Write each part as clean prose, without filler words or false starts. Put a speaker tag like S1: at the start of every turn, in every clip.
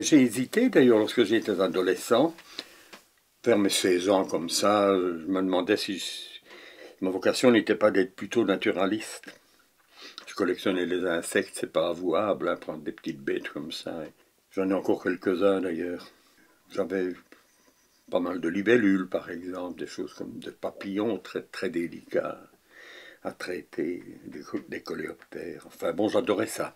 S1: J'ai hésité d'ailleurs lorsque j'étais adolescent, vers mes 16 ans comme ça, je me demandais si ma vocation n'était pas d'être plutôt naturaliste. Je collectionnais les insectes, c'est pas avouable, hein, prendre des petites bêtes comme ça. J'en ai encore quelques-uns d'ailleurs. J'avais pas mal de libellules par exemple, des choses comme des papillons très, très délicats à traiter, des coléoptères. Enfin bon, j'adorais ça.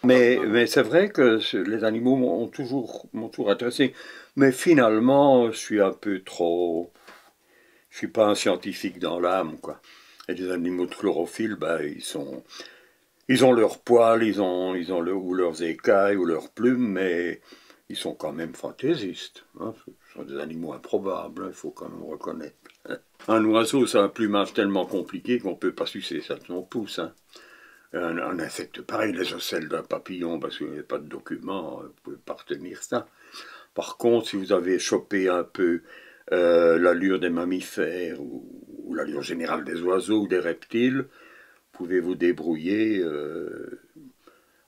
S1: Mais c'est vrai que les animaux m'ont toujours intéressé. Mais finalement, je suis un peu trop. Je suis pas un scientifique dans l'âme, quoi. Et les animaux de chlorophylle, ben, ils ont leurs poils, ou leurs écailles, ou leurs plumes, mais ils sont quand même fantaisistes, hein. Ce sont des animaux improbables, hein, il faut quand même reconnaître. Un oiseau, c'est un plumage tellement compliqué qu'on ne peut pas sucer ça de son pouce, hein. Un insecte pareil, les ocelles d'un papillon, parce qu'il n'y a pas de document, vous ne pouvez pas retenir ça. Par contre, si vous avez chopé un peu l'allure des mammifères ou l'allure générale des oiseaux ou des reptiles, pouvez vous débrouiller.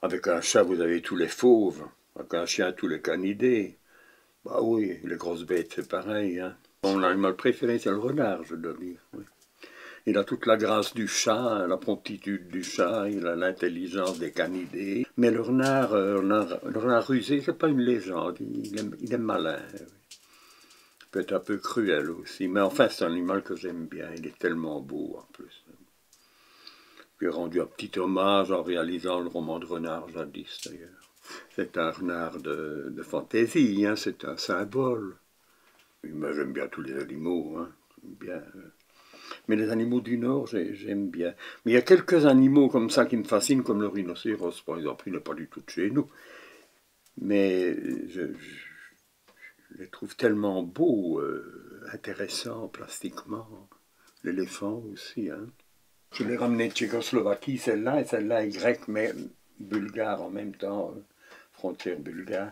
S1: Avec un chat, vous avez tous les fauves. Avec un chien, tous les canidés. Bah oui, les grosses bêtes, c'est pareil, hein. Mon animal préféré, c'est le renard, je dois dire. Oui. Il a toute la grâce du chat, la promptitude du chat, il a l'intelligence des canidés. Mais le renard rusé, c'est pas une légende, il est malin. Oui. Il peut être un peu cruel aussi, mais enfin, c'est un animal que j'aime bien, il est tellement beau en plus. J'ai rendu un petit hommage en réalisant le roman de renard jadis d'ailleurs. C'est un renard de fantaisie, hein, c'est un symbole. Mais j'aime bien tous les animaux, hein, j'aime bien. Mais les animaux du Nord, j'aime bien. Mais il y a quelques animaux comme ça qui me fascinent, comme le rhinocéros, par exemple. Il n'est pas du tout de chez nous. Mais je les trouve tellement beaux, intéressants plastiquement. L'éléphant aussi, hein. Je l'ai ramené de Tchécoslovaquie, celle-là, et celle-là est grecque, mais bulgare en même temps, frontière bulgare.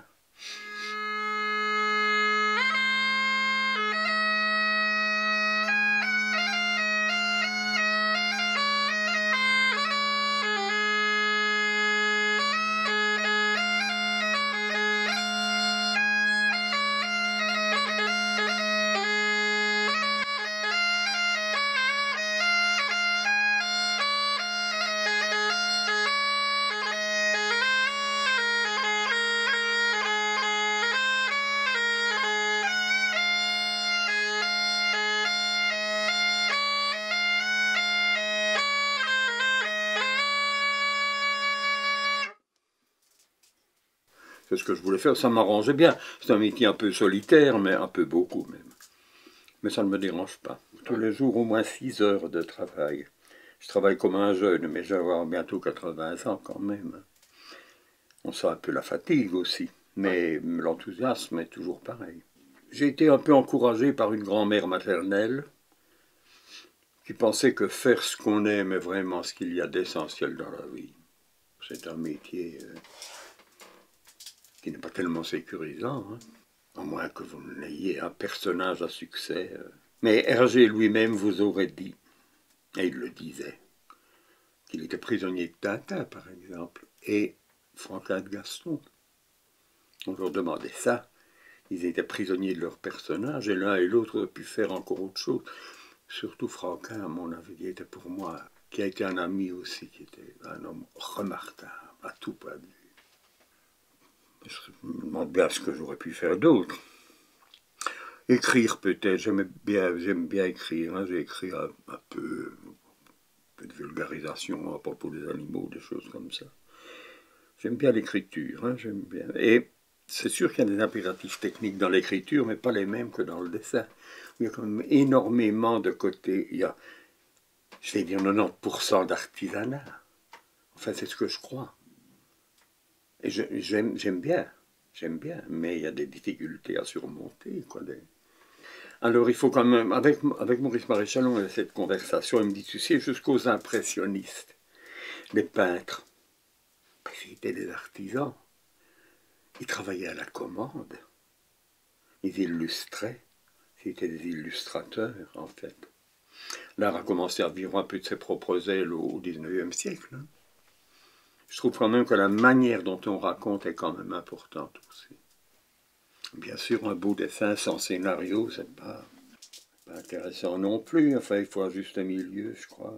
S1: C'est ce que je voulais faire, ça m'arrangeait bien. C'est un métier un peu solitaire, mais un peu beaucoup même. Mais ça ne me dérange pas. Tous les jours, au moins 6 heures de travail. Je travaille comme un jeune, mais je vais avoir bientôt 80 ans quand même. On sent un peu la fatigue aussi, mais l'enthousiasme est toujours pareil. J'ai été un peu encouragé par une grand-mère maternelle qui pensait que faire ce qu'on aime est vraiment ce qu'il y a d'essentiel dans la vie. C'est un métier qui n'est pas tellement sécurisant, hein. À moins que vous n'ayez un personnage à succès. Mais Hergé lui-même vous aurait dit, et il le disait, qu'il était prisonnier de Tintin, par exemple, et Franquin de Gaston. On leur demandait ça. Ils étaient prisonniers de leur personnage, et l'un et l'autre auraient pu faire encore autre chose. Surtout Franquin, à mon avis, qui était pour moi, qui a été un ami aussi, qui était un homme remarquable, à tout point de vue. Je me demande bien ce que j'aurais pu faire d'autre. Écrire peut-être, j'aime bien écrire, hein. J'ai écrit un peu de vulgarisation à propos des animaux, des choses comme ça. J'aime bien l'écriture, hein, j'aime bien. Et c'est sûr qu'il y a des impératifs techniques dans l'écriture, mais pas les mêmes que dans le dessin. Il y a quand même énormément de côtés. Il y a, je vais dire, 90% d'artisanat. Enfin, c'est ce que je crois. Et j'aime bien, mais il y a des difficultés à surmonter, quoi. Alors il faut quand même, avec Maurice Maréchal, on a cette conversation, il me dit, tu sais, jusqu'aux impressionnistes, les peintres, c'était des artisans, ils travaillaient à la commande, ils illustraient, c'était des illustrateurs en fait. L'art a commencé à vivre un peu de ses propres ailes au XIXe siècle, hein. Je trouve quand même que la manière dont on raconte est quand même importante aussi. Bien sûr, un beau dessin sans scénario, c'est pas intéressant non plus. Enfin, il faut un juste milieu, je crois.